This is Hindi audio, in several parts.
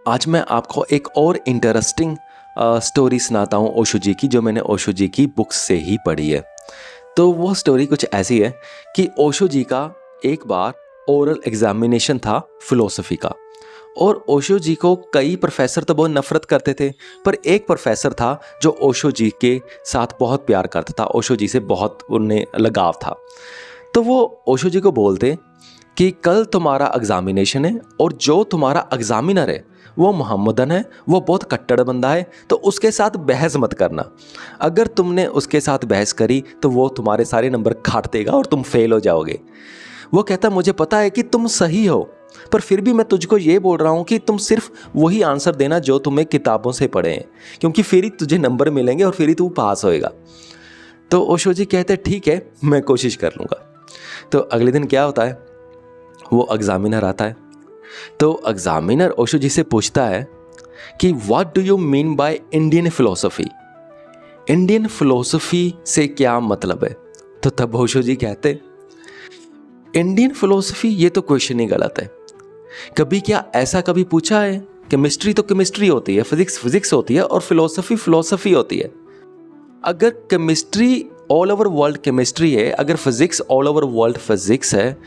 आज मैं आपको एक और इंटरेस्टिंग स्टोरी सुनाता हूँ ओशो जी की, जो मैंने ओशो जी की बुक्स से ही पढ़ी है। तो वो स्टोरी कुछ ऐसी है कि ओशो जी का एक बार ओरल एग्जामिनेशन था फ़िलोसफ़ी का, और ओशो जी को कई प्रोफेसर तो बहुत नफ़रत करते थे, पर एक प्रोफेसर था जो ओशो जी के साथ बहुत प्यार करता था, ओशो जी से बहुत उन्हें लगाव था। तो वो ओशो जी को बोलते कि कल तुम्हारा एग्ज़ामिनेशन है और जो तुम्हारा एग्ज़ामिनर है वो मोहम्मदन है, वो बहुत कट्टर बंदा है, तो उसके साथ बहस मत करना। अगर तुमने उसके साथ बहस करी तो वो तुम्हारे सारे नंबर काट देगा और तुम फेल हो जाओगे। वो कहता मुझे पता है कि तुम सही हो, पर फिर भी मैं तुझको ये बोल रहा हूँ कि तुम सिर्फ वही आंसर देना जो तुम्हें किताबों से पढ़े हैं, क्योंकि फिर ही तुझे नंबर मिलेंगे और फिर ही तू पास होएगा। तो ओशो जी कहते ठीक है, मैं कोशिश कर लूँगा। तो अगले दिन क्या होता है, वो एग्ज़ामिनर आता है। तो एग्ज़ामिनर ओशो जी से पूछता है कि what do you mean by Indian philosophy, Indian philosophy से क्या मतलब है। तो तब ओशो जी कहते इंडियन फ़िलॉसफ़ी, ये तो क्वेश्चन ही गलत है। कभी क्या ऐसा कभी पूछा है? केमिस्ट्री तो केमिस्ट्री होती है, फिज़िक्स फिज़िक्स होती है और फ़िलॉसफ़ी फ़िलॉसफ़ी होती है। अगर chemistry all over world chemistry है, अगर physics all over world physics है,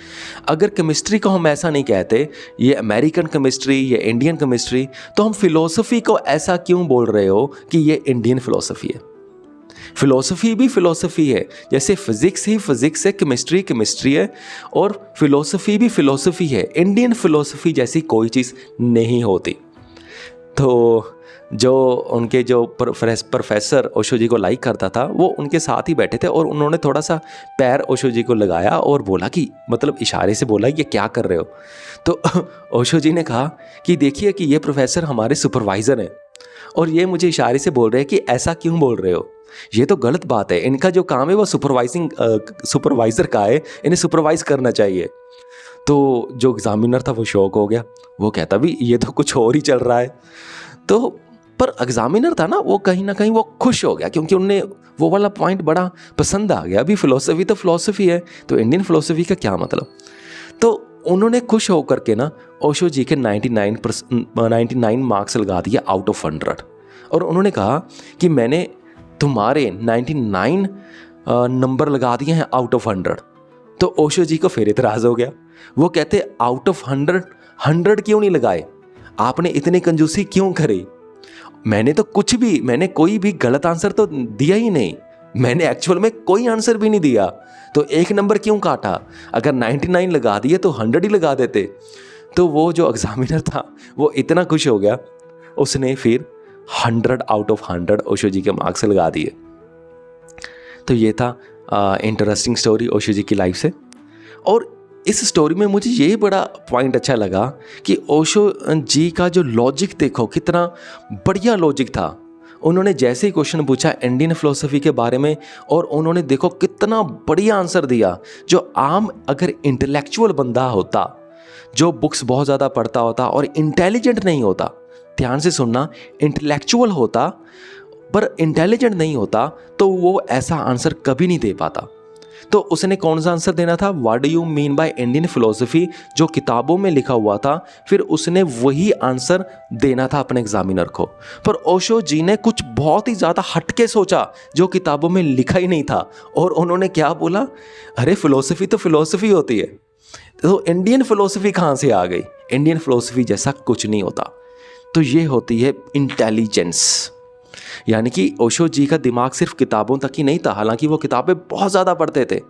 अगर केमिस्ट्री को हम ऐसा नहीं कहते ये अमेरिकन केमिस्ट्री, ये इंडियन केमिस्ट्री, तो हम फ़िलॉसफ़ी को ऐसा क्यों बोल रहे हो कि ये इंडियन फ़िलॉसफ़ी है। फ़िलॉसफ़ी भी फ़िलॉसफ़ी है, जैसे फ़िज़िक्स ही फ़िज़िक्स है, केमिस्ट्री केमिस्ट्री है, और फ़िलॉसफ़ी भी फ़िलॉसफ़ी है। इंडियन फ़िलॉसफ़ी जैसी कोई चीज़ नहीं होती। तो जो उनके जो प्रोफेसर ओशो जी को लाइक करता था, वो उनके साथ ही बैठे थे और उन्होंने थोड़ा सा पैर ओशो जी को लगाया और बोला कि मतलब इशारे से बोला ये क्या कर रहे हो। तो ओशो जी ने कहा कि देखिए कि ये प्रोफेसर हमारे सुपरवाइज़र हैं और ये मुझे इशारे से बोल रहे हैं कि ऐसा क्यों बोल रहे हो, ये तो गलत बात है। इनका जो काम है वो सुपरवाइज़र का है, इन्हें सुपरवाइज़ करना चाहिए। तो जो एग्ज़ामिनर था वो शॉक हो गया, वो कहता भी ये तो कुछ और ही चल रहा है। तो पर एग्ज़ामिनर था ना, वो कहीं ना कहीं वो खुश हो गया, क्योंकि उन्हें वो वाला पॉइंट बड़ा पसंद आ गया। अभी फ़िलॉसफ़ी तो फ़िलॉसफ़ी है, तो इंडियन फ़िलॉसफ़ी का क्या मतलब। तो उन्होंने खुश होकर के ना ओशो जी के 99 मार्क्स लगा दिए आउट ऑफ 100, और उन्होंने कहा कि मैंने तुम्हारे 99 नंबर लगा दिए हैं आउट ऑफ 100। तो ओशो जी को फिर इतराज़ हो गया। वो कहते आउट ऑफ 100 क्यों नहीं लगाए, आपने इतनी कंजूसी क्यों करी। मैंने कोई भी गलत आंसर तो दिया ही नहीं, मैंने एक्चुअल में कोई आंसर भी नहीं दिया, तो एक नंबर क्यों काटा। अगर 99 लगा दिए तो 100 ही लगा देते। तो वो जो एग्ज़ामिनर था वो इतना खुश हो गया, उसने फिर 100 आउट ऑफ 100 ओशो जी के मार्क्स लगा दिए। तो ये था इंटरेस्टिंग स्टोरी ओशो जी की लाइफ से। और इस स्टोरी में मुझे ये बड़ा पॉइंट अच्छा लगा कि ओशो जी का जो लॉजिक देखो, कितना बढ़िया लॉजिक था। उन्होंने जैसे ही क्वेश्चन पूछा इंडियन फ़िलॉसफ़ी के बारे में, और उन्होंने देखो कितना बढ़िया आंसर दिया। जो आम अगर इंटेलेक्चुअल बंदा होता, जो बुक्स बहुत ज़्यादा पढ़ता होता और इंटेलिजेंट नहीं होता, ध्यान से सुनना, इंटेलेक्चुअल होता पर इंटेलिजेंट नहीं होता, तो वो ऐसा आंसर कभी नहीं दे पाता। तो उसने कौन सा आंसर देना था, what do you mean by Indian philosophy, जो किताबों में लिखा हुआ था, फिर उसने वही आंसर देना था अपने एग्ज़ामिनर को। पर ओशो जी ने कुछ बहुत ही ज़्यादा हटके सोचा जो किताबों में लिखा ही नहीं था, और उन्होंने क्या बोला, अरे फ़िलॉसफ़ी तो फ़िलॉसफ़ी होती है, तो इंडियन फ़िलॉसफ़ी कहाँ से आ गई। इंडियन फ़िलॉसफ़ी जैसा कुछ नहीं होता। तो ये होती है इंटेलिजेंस। यानी कि ओशो जी का दिमाग सिर्फ किताबों तक ही नहीं था, हालांकि वो किताबें बहुत ज़्यादा पढ़ते थे,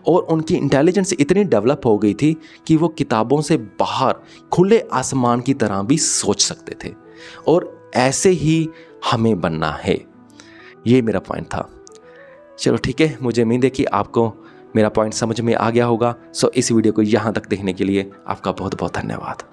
और उनकी इंटेलिजेंस इतनी डेवलप हो गई थी कि वो किताबों से बाहर खुले आसमान की तरह भी सोच सकते थे। और ऐसे ही हमें बनना है, ये मेरा पॉइंट था। चलो ठीक है, मुझे उम्मीद है कि आपको मेरा पॉइंट समझ में आ गया होगा। सो इस वीडियो को यहाँ तक देखने के लिए आपका बहुत बहुत धन्यवाद।